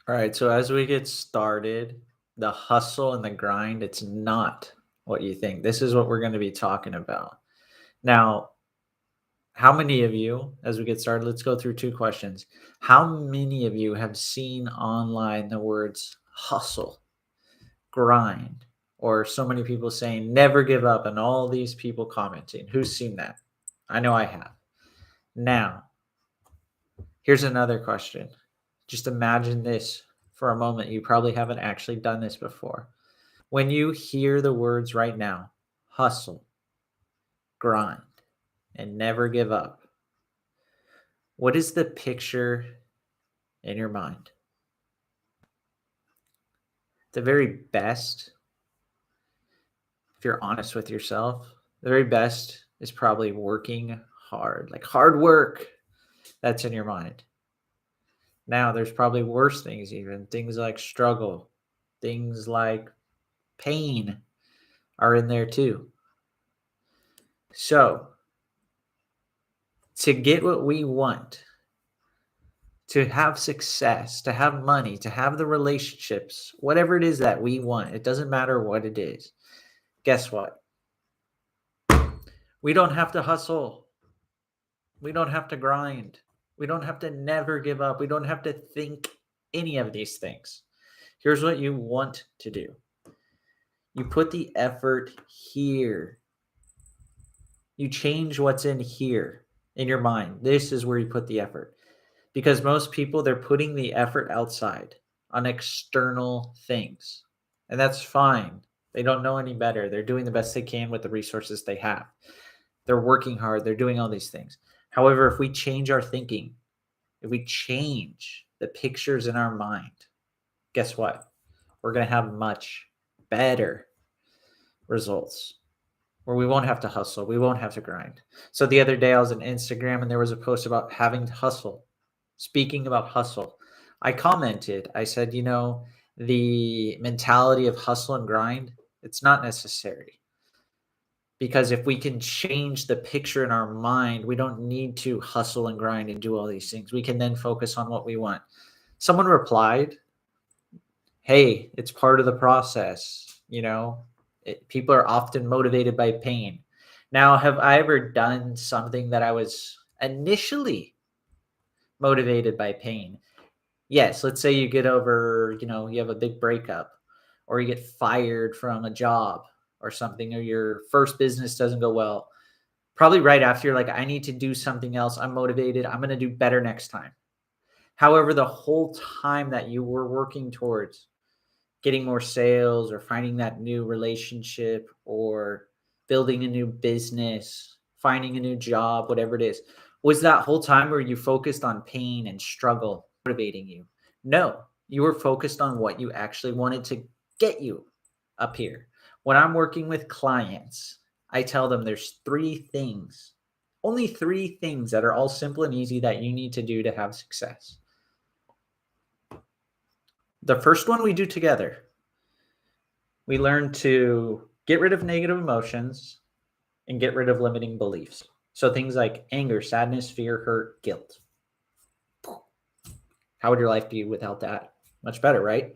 All right, so as we get started, the hustle and the grind, it's not what you think. This is what we're going to be talking about. Now, how many of you, as we get started, let's go through two questions. How many of you have seen online the words hustle, grind, or so many people saying never give up, and all these people commenting? Who's seen that? I know I have. Now, here's another question. Just imagine this for a moment. You probably haven't actually done this before. When you hear the words right now, hustle, grind, and never give up, what is the picture in your mind? The very best, if you're honest with yourself, the very best is probably working hard, like hard work. That's in your mind. Now, there's probably worse things, even things like struggle, things like pain are in there too. So, to get what we want, to have success, to have money, to have the relationships, whatever it is that we want, it doesn't matter what it is. Guess what? We don't have to hustle. We don't have to grind. We don't have to never give up. We don't have to think any of these things. Here's what you want to do. You put the effort here. You change what's in here in your mind. This is where you put the effort. Because most people, they're putting the effort outside on external things. And that's fine. They don't know any better. They're doing the best they can with the resources they have. They're working hard. They're doing all these things. However, if we change our thinking, if we change the pictures in our mind, guess what? We're going to have much better results where we won't have to hustle. We won't have to grind. So the other day I was on Instagram and there was a post about having to hustle. Speaking about hustle, I commented, I said, the mentality of hustle and grind, it's not necessary. Because if we can change the picture in our mind, we don't need to hustle and grind and do all these things. We can then focus on what we want. Someone replied, hey, it's part of the process. People are often motivated by pain. Now, have I ever done something that I was initially motivated by pain? Yes, let's say you get over, you have a big breakup or you get fired from a job or something, or your first business doesn't go well. Probably right after you're like, I need to do something else. I'm motivated. I'm going to do better next time. However, the whole time that you were working towards getting more sales or finding that new relationship or building a new business, finding a new job, whatever it is, was that whole time where you focused on pain and struggle motivating you? No, you were focused on what you actually wanted to get you up here. When I'm working with clients, I tell them there's only three things that are all simple and easy that you need to do to have success. The first one we do together. We learn to get rid of negative emotions and get rid of limiting beliefs. So things like anger, sadness, fear, hurt, guilt. How would your life be without that? Much better, right?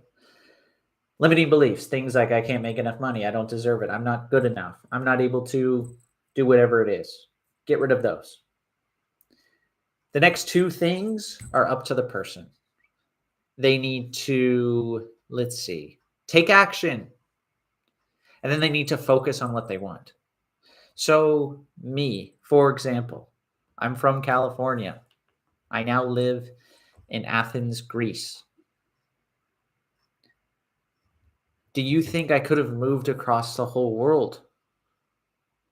Limiting beliefs, things like I can't make enough money, I don't deserve it, I'm not good enough, I'm not able to do whatever it is. Get rid of those. The next two things are up to the person. They need to, take action. And then they need to focus on what they want. So me, for example, I'm from California. I now live in Athens, Greece. Do you think I could have moved across the whole world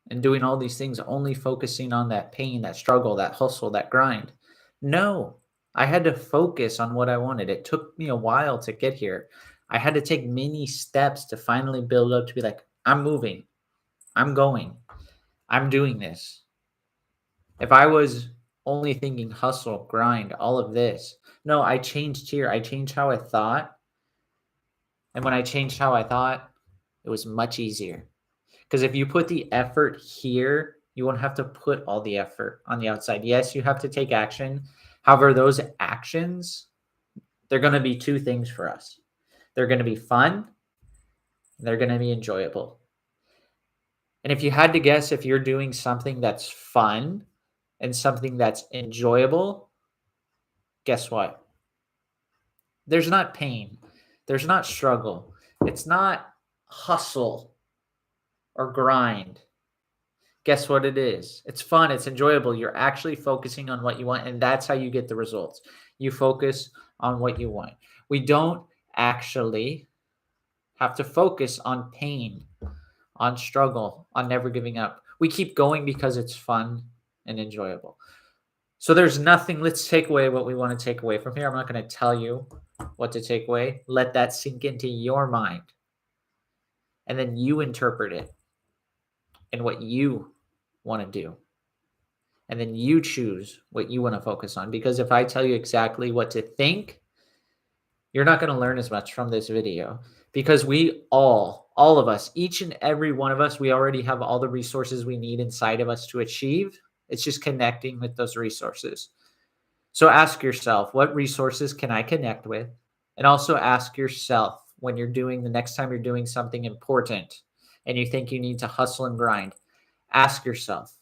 and doing all these things, only focusing on that pain, that struggle, that hustle, that grind? No, I had to focus on what I wanted. It took me a while to get here. I had to take many steps to finally build up to be like, I'm moving, I'm going, I'm doing this. If I was only thinking hustle, grind, all of this, no, I changed here. I changed how I thought. And when I changed how I thought, it was much easier. Because if you put the effort here, you won't have to put all the effort on the outside. Yes, you have to take action. However, those actions They're going to be two things for us. They're going to be fun, and they're going to be enjoyable. And if you had to guess if you're doing something that's fun and something that's enjoyable, guess what? There's not pain. There's not struggle. It's not hustle or grind. Guess what it is? It's fun. It's enjoyable. You're actually focusing on what you want, and that's how you get the results. You focus on what you want. We don't actually have to focus on pain, on struggle, on never giving up. We keep going because it's fun and enjoyable. So there's nothing. Let's take away what we want to take away from here. I'm not going to tell you what to take away. Let that sink into your mind. And then you interpret it and what you want to do. And then you choose what you want to focus on. Because if I tell you exactly what to think, you're not going to learn as much from this video. Because we all of us, each and every one of us, we already have all the resources we need inside of us to achieve. It's just connecting with those resources. So ask yourself, what resources can I connect with? And also ask yourself when you're doing the next time you're doing something important and you think you need to hustle and grind, ask yourself,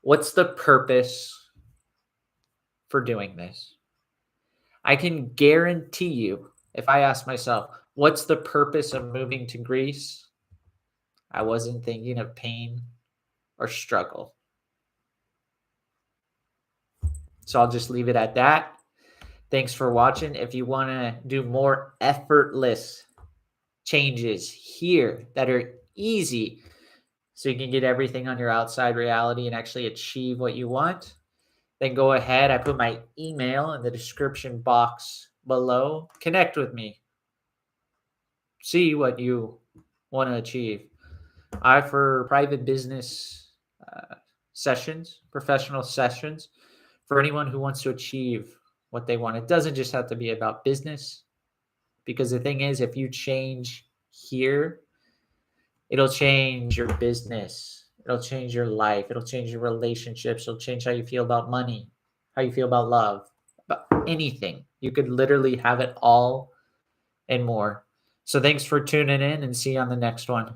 what's the purpose for doing this? I can guarantee you, if I ask myself, what's the purpose of moving to Greece? I wasn't thinking of pain or struggle. So I'll just leave it at that. Thanks for watching. If you want to do more effortless changes here that are easy so you can get everything on your outside reality and actually achieve what you want, then go ahead. I put my email in the description box below. Connect with me. See what you want to achieve. I offer private business sessions, professional sessions for anyone who wants to achieve what they want. It doesn't just have to be about business, because the thing is, if you change here, it'll change your business. It'll change your life. It'll change your relationships. It'll change how you feel about money, how you feel about love, about anything. You could literally have it all and more. So thanks for tuning in, and see you on the next one.